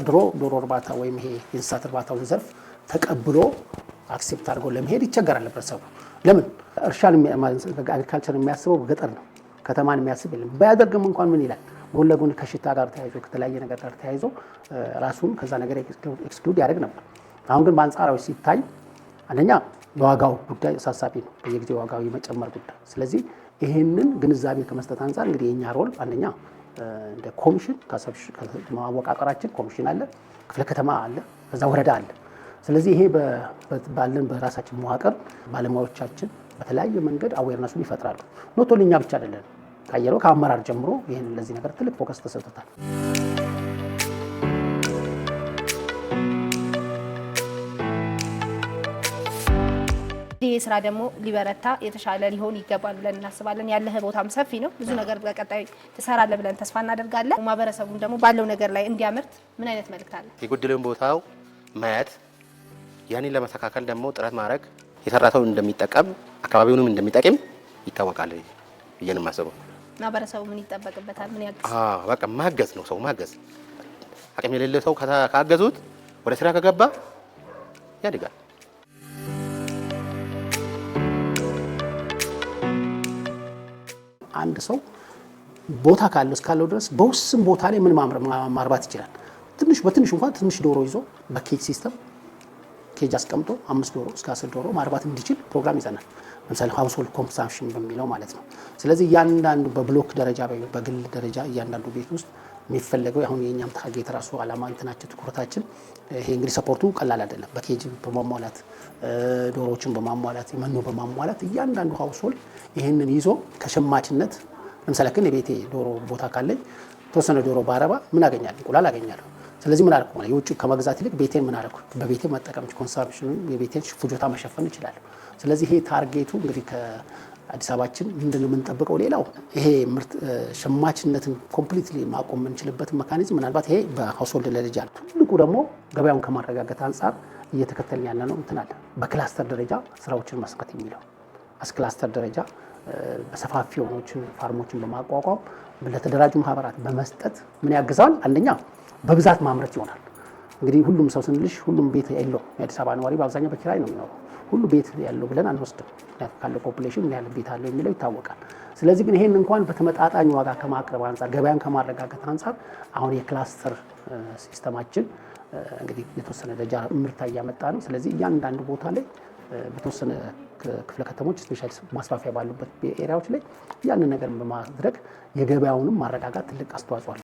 ድሮ ዶሮ እርባታ ወይም ይሄ የእንስሳት እርባታውን ዘርፍ ተቀብሎ አክሴፕት አድርጎ ለመሄድ ይቸገራል ህብረተሰቡ። ለምን እርሻን አግሪካልቸር የሚያስበው ገጠር ነው፣ ከተማን የሚያስብ የለም። ባያደርግም እንኳን ምን ይላል ጎን ለጎን ከሽታ ጋር ተያይዞ ከተለያየ ነገር ጋር ተያይዞ ራሱን ከዛ ነገር ኤክስክሉድ ያደርግ ነበር። አሁን ግን በአንጻራዊ ሲታይ አንደኛ የዋጋው ጉዳይ አሳሳቢ ነው፣ በየጊዜው ዋጋው የመጨመር ጉዳይ። ስለዚህ ይህንን ግንዛቤ ከመስጠት አንጻር እንግዲህ የኛ ሮል አንደኛ እንደ ኮሚሽን ከማወቃቀራችን ኮሚሽን አለ፣ ክፍለ ከተማ አለ፣ ከዛ ወረዳ አለ። ስለዚህ ይሄ ባለን በራሳችን መዋቅር ባለሙያዎቻችን በተለያየ መንገድ አዌርነሱን ይፈጥራሉ። ኖቶሊ እኛ ብቻ አይደለም፣ ካየነው ከአመራር ጀምሮ ይሄን ለዚህ ነገር ትልቅ ፎከስ ተሰጥቶታል። ይህ ስራ ደግሞ ሊበረታ የተሻለ ሊሆን ይገባል ብለን እናስባለን። ያለህ ቦታም ሰፊ ነው፣ ብዙ ነገር በቀጣይ ትሰራለህ ብለን ተስፋ እናደርጋለን። ማህበረሰቡም ደግሞ ባለው ነገር ላይ እንዲያመርት ምን አይነት መልእክት አለ? የጎደለውን ቦታው ማየት፣ ያንን ለማስተካከል ደግሞ ጥረት ማድረግ፣ የሰራተው እንደሚጠቀም አካባቢውንም እንደሚጠቅም ይታወቃል ብዬ ነው የማስበው። ማህበረሰቡ ምን ይጠበቅበታል? ምን ያግዝ? በቃ ማገዝ ነው፣ ሰው ማገዝ። አቅም የሌለ ሰው ካገዙት ወደ ስራ ከገባ ያድጋል። አንድ ሰው ቦታ ካለው እስካለው ድረስ በውስን ቦታ ላይ ምን ማርባት ይችላል። በትንሽ እንኳን ትንሽ ዶሮ ይዞ በኬጅ ሲስተም ኬጅ አስቀምጦ 5 ዶሮ እስከ 10 ዶሮ ማርባት እንዲችል ፕሮግራም ይዘናል። ለምሳሌ ሃውስሆልድ ኮንሰምፕሽን በሚለው ማለት ነው። ስለዚህ እያንዳንዱ በብሎክ ደረጃ በግል ደረጃ እያንዳንዱ ቤት ውስጥ የሚፈለገው አሁን የኛም ታርጌት ራሱ አላማ እንትናችን ትኩረታችን ይሄ እንግዲህ ሰፖርቱ ቀላል አይደለም። በኬጅ በማሟላት ዶሮዎችን በማሟላት መኖ በማሟላት እያንዳንዱ ሃውስሆልድ ይሄንን ይዞ ከሸማችነት ለምሳሌ ግን የቤቴ ዶሮ ቦታ ካለኝ ተወሰነ ዶሮ ባረባ ምን አገኛለሁ? እንቁላል አገኛለሁ። ስለዚህ ምን አልኩ የውጭ ከመግዛት ይልቅ ቤቴን ምን አልኩ በቤቴ መጠቀም ኮንሰምፕሽኑን የቤቴን ፍጆታ መሸፈን ይችላል። ስለዚህ ይሄ ታርጌቱ እንግዲህ ከአዲስ አበባችን ምንድነው የምንጠብቀው? ሌላው ይሄ ምርት ሸማችነትን ኮምፕሊትሊ ማቆም የምንችልበት ሜካኒዝም ምናልባት ይሄ በሃውስሆልድ ደረጃ ነው። ትልቁ ደግሞ ገበያውን ከማረጋጋት አንጻር እየተከተልን ያለ ነው እንትን አለ በክላስተር ደረጃ ስራዎችን መስራት የሚለው ክላስተር ደረጃ በሰፋፊ የሆኖችን ፋርሞችን በማቋቋም ለተደራጁ ማህበራት በመስጠት ምን ያግዛል? አንደኛ በብዛት ማምረት ይሆናል። እንግዲህ ሁሉም ሰው ስንልሽ ሁሉም ቤት ያለው የአዲስ አበባ ነዋሪ በአብዛኛው በኪራይ ነው የሚኖረው። ሁሉ ቤት ያለው ብለን አንወስድም። ካለው ፖፑሌሽን ምን ያህል ቤት አለው የሚለው ይታወቃል። ስለዚህ ግን ይሄን እንኳን በተመጣጣኝ ዋጋ ከማቅረብ አንጻር ገበያን ከማረጋጋት አንጻር አሁን የክላስተር ሲስተማችን እንግዲህ የተወሰነ ደረጃ ምርታ እያመጣ ነው። ስለዚህ እያንዳንዱ ቦታ ላይ በተወሰነ ክፍለ ከተሞች ስፔሻሊ ማስፋፊያ ባሉበት ኤሪያዎች ላይ ያንን ነገር በማድረግ የገበያውንም ማረጋጋት ትልቅ አስተዋጽኦ አለ።